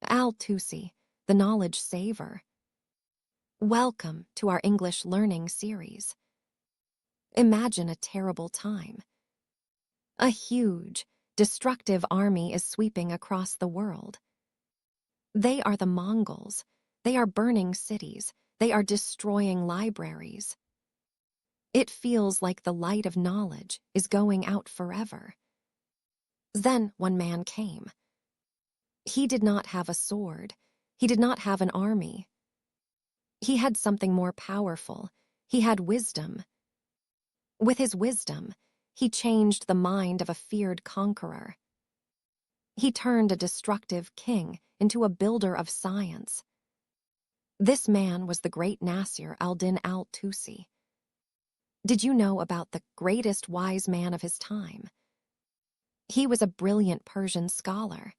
Al-Tusi, the knowledge saver. Welcome to our English learning series. Imagine a terrible time. A huge, destructive army is sweeping across the world. They are the Mongols. They are burning cities. They are destroying libraries. It feels like the light of knowledge is going out forever. Then one man came. He did not have a sword. He did not have an army. He had something more powerful. He had wisdom. With his wisdom, he changed the mind of a feared conqueror. He turned a destructive king into a builder of science. This man was the great Nasir al-Din al-Tusi. Did you know about the greatest wise man of his time? He was a brilliant Persian scholar.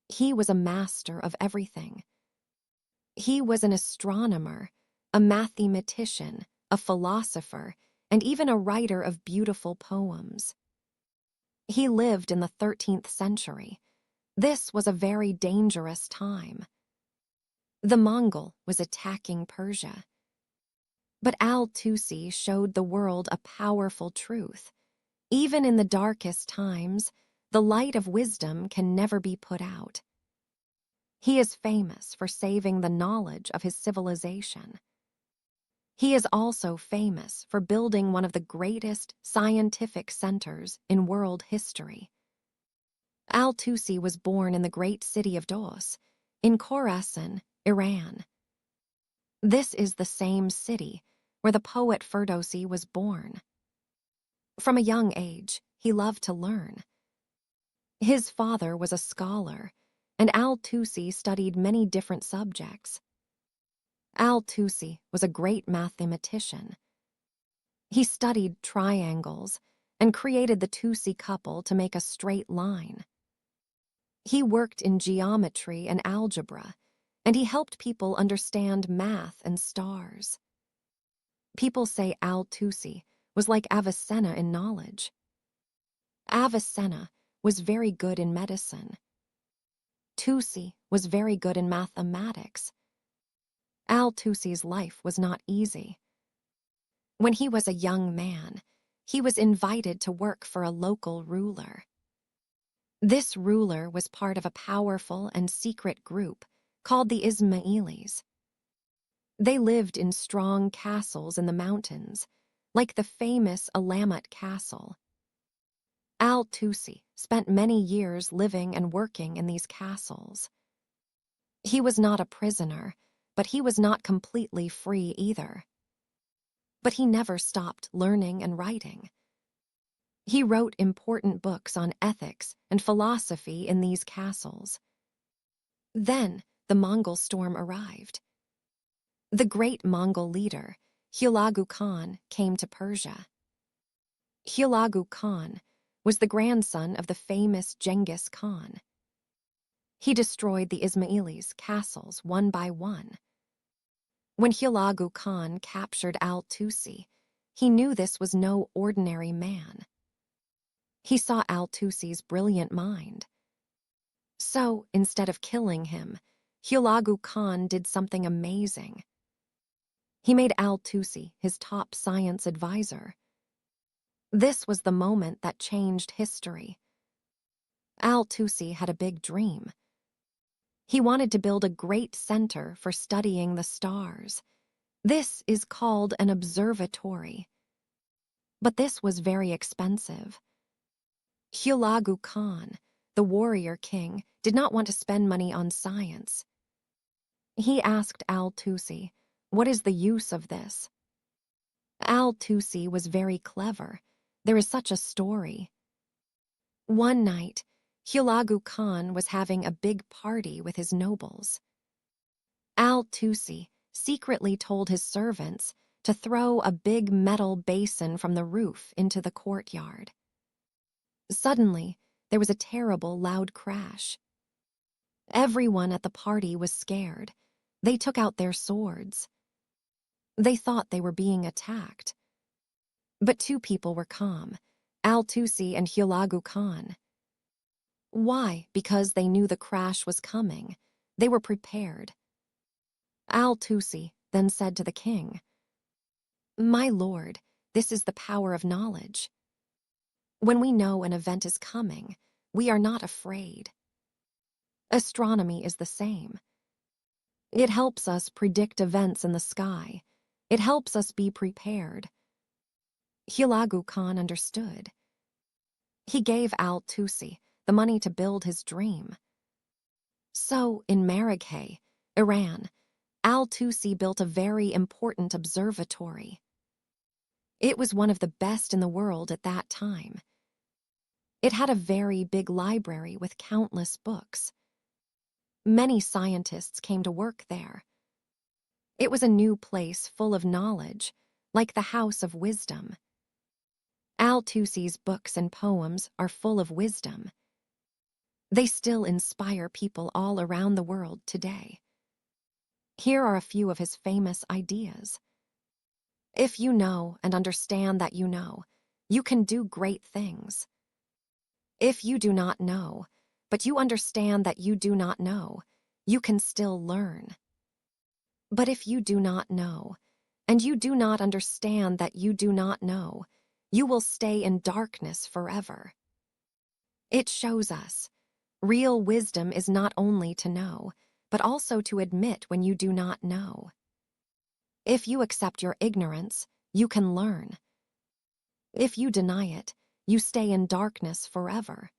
He was a master of everything. He was an astronomer, a mathematician, a philosopher, and even a writer of beautiful poems. He lived in the 13th century. This was a very dangerous time. The Mongol was attacking Persia. But al-Tusi showed the world a powerful truth. Even in the darkest times, the light of wisdom can never be put out. He is famous for saving the knowledge of his civilization. He is also famous for building one of the greatest scientific centers in world history. Al-Tusi was born in the great city of Dos, in Khorasan, Iran. This is the same city where the poet Ferdowsi was born. From a young age, he loved to learn. His father was a scholar, and al-Tusi studied many different subjects. Al-Tusi was a great mathematician. He studied triangles and created the Tusi couple to make a straight line. He worked in geometry and algebra, and he helped people understand math and stars. People say al-Tusi was like Avicenna in knowledge. Avicenna was very good in medicine. Tusi was very good in mathematics. Al-Tusi's life was not easy. When he was a young man, he was invited to work for a local ruler. This ruler was part of a powerful and secret group called the Ismailis. They lived in strong castles in the mountains, like the famous Alamut Castle. Al-Tusi spent many years living and working in these castles. He was not a prisoner, but he was not completely free either. But he never stopped learning and writing. He wrote important books on ethics and philosophy in these castles. Then the Mongol storm arrived. The great Mongol leader, Hulagu Khan, came to Persia. Hulagu Khan was the grandson of the famous Genghis Khan. He destroyed the Ismailis' castles one by one. When Hulagu Khan captured al-Tusi, he knew this was no ordinary man. He saw al-Tusi's brilliant mind. So, instead of killing him, Hulagu Khan did something amazing. He made al-Tusi his top science advisor. This was the moment that changed history. Al-Tusi had a big dream. He wanted to build a great center for studying the stars. This is called an observatory. But this was very expensive. Hulagu Khan, the warrior king, did not want to spend money on science. He asked al-Tusi, "What is the use of this?" Al-Tusi was very clever. There is such a story. One night, Hulagu Khan was having a big party with his nobles. Al-Tusi secretly told his servants to throw a big metal basin from the roof into the courtyard. Suddenly, there was a terrible, loud crash. Everyone at the party was scared. They took out their swords. They thought they were being attacked. But two people were calm, al-Tusi and Hulagu Khan. Why? Because they knew the crash was coming. They were prepared. Al-Tusi then said to the king, "My lord, this is the power of knowledge. When we know an event is coming, we are not afraid. Astronomy is the same. It helps us predict events in the sky. It helps us be prepared." Hulagu Khan understood. He gave al-Tusi the money to build his dream. So, in Maragheh, Iran, al-Tusi built a very important observatory. It was one of the best in the world at that time. It had a very big library with countless books. Many scientists came to work there. It was a new place full of knowledge, like the House of Wisdom. Al-Tusi's books and poems are full of wisdom. They still inspire people all around the world today. Here are a few of his famous ideas. If you know and understand that you can do great things. If you do not know, but you understand that you do not know, you can still learn. But if you do not know, and you do not understand that you do not know, you will stay in darkness forever. It shows us, real wisdom is not only to know, but also to admit when you do not know. If you accept your ignorance, you can learn. If you deny it, you stay in darkness forever.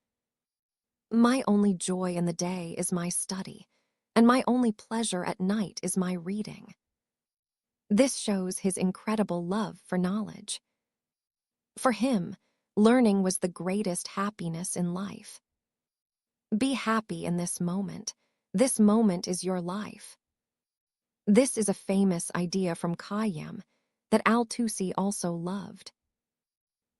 My only joy in the day is my study, and my only pleasure at night is my reading. This shows his incredible love for knowledge. For him, learning was the greatest happiness in life. Be happy in this moment. This moment is your life. This is a famous idea from Khayyam that al-Tusi also loved.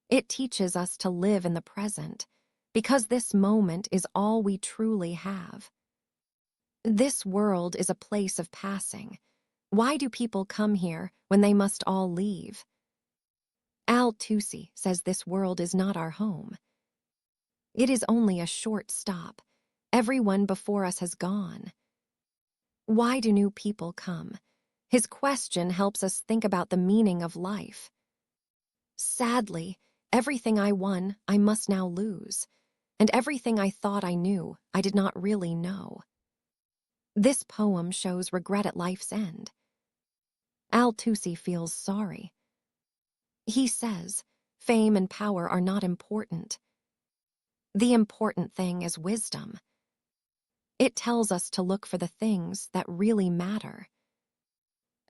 It teaches us to live in the present, because this moment is all we truly have. This world is a place of passing. Why do people come here when they must all leave? Al-Tusi says this world is not our home. It is only a short stop. Everyone before us has gone. Why do new people come? His question helps us think about the meaning of life. Sadly, everything I won, I must now lose, and everything I thought I knew, I did not really know. This poem shows regret at life's end. Al-Tusi feels sorry. He says, fame and power are not important. The important thing is wisdom. It tells us to look for the things that really matter.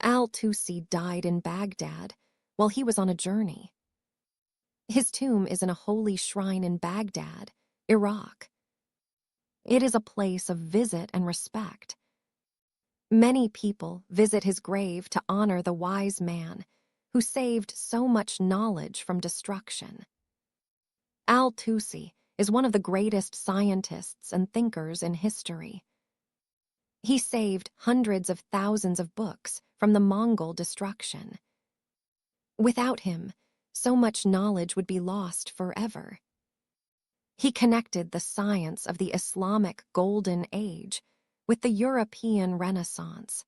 Al-Tusi died in Baghdad while he was on a journey. His tomb is in a holy shrine in Baghdad, Iraq. It is a place of visit and respect. Many people visit his grave to honor the wise man who saved so much knowledge from destruction. Al-Tusi is one of the greatest scientists and thinkers in history. He saved hundreds of thousands of books from the Mongol destruction. Without him, so much knowledge would be lost forever. He connected the science of the Islamic Golden Age with the European Renaissance.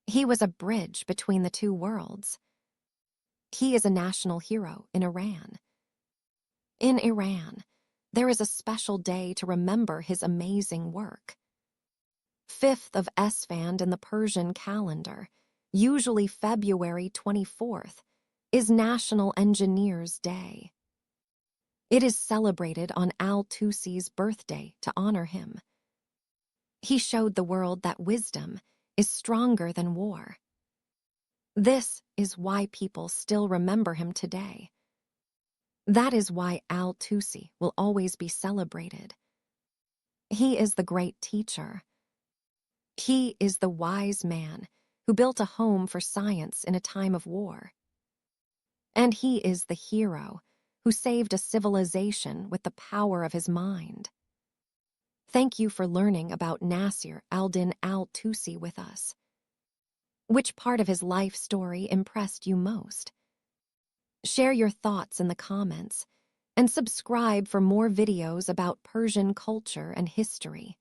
He was a bridge between the two worlds. He is a national hero in Iran. In Iran, there is a special day to remember his amazing work. 5th of Esfand in the Persian calendar, usually February 24th, is National Engineers' Day. It is celebrated on al-Tusi's birthday to honor him. He showed the world that wisdom is stronger than war. This is why people still remember him today. That is why al-Tusi will always be celebrated. He is the great teacher. He is the wise man who built a home for science in a time of war. And he is the hero who saved a civilization with the power of his mind. Thank you for learning about Nasir al-Din al-Tusi with us. Which part of his life story impressed you most? Share your thoughts in the comments, and subscribe for more videos about Persian culture and history.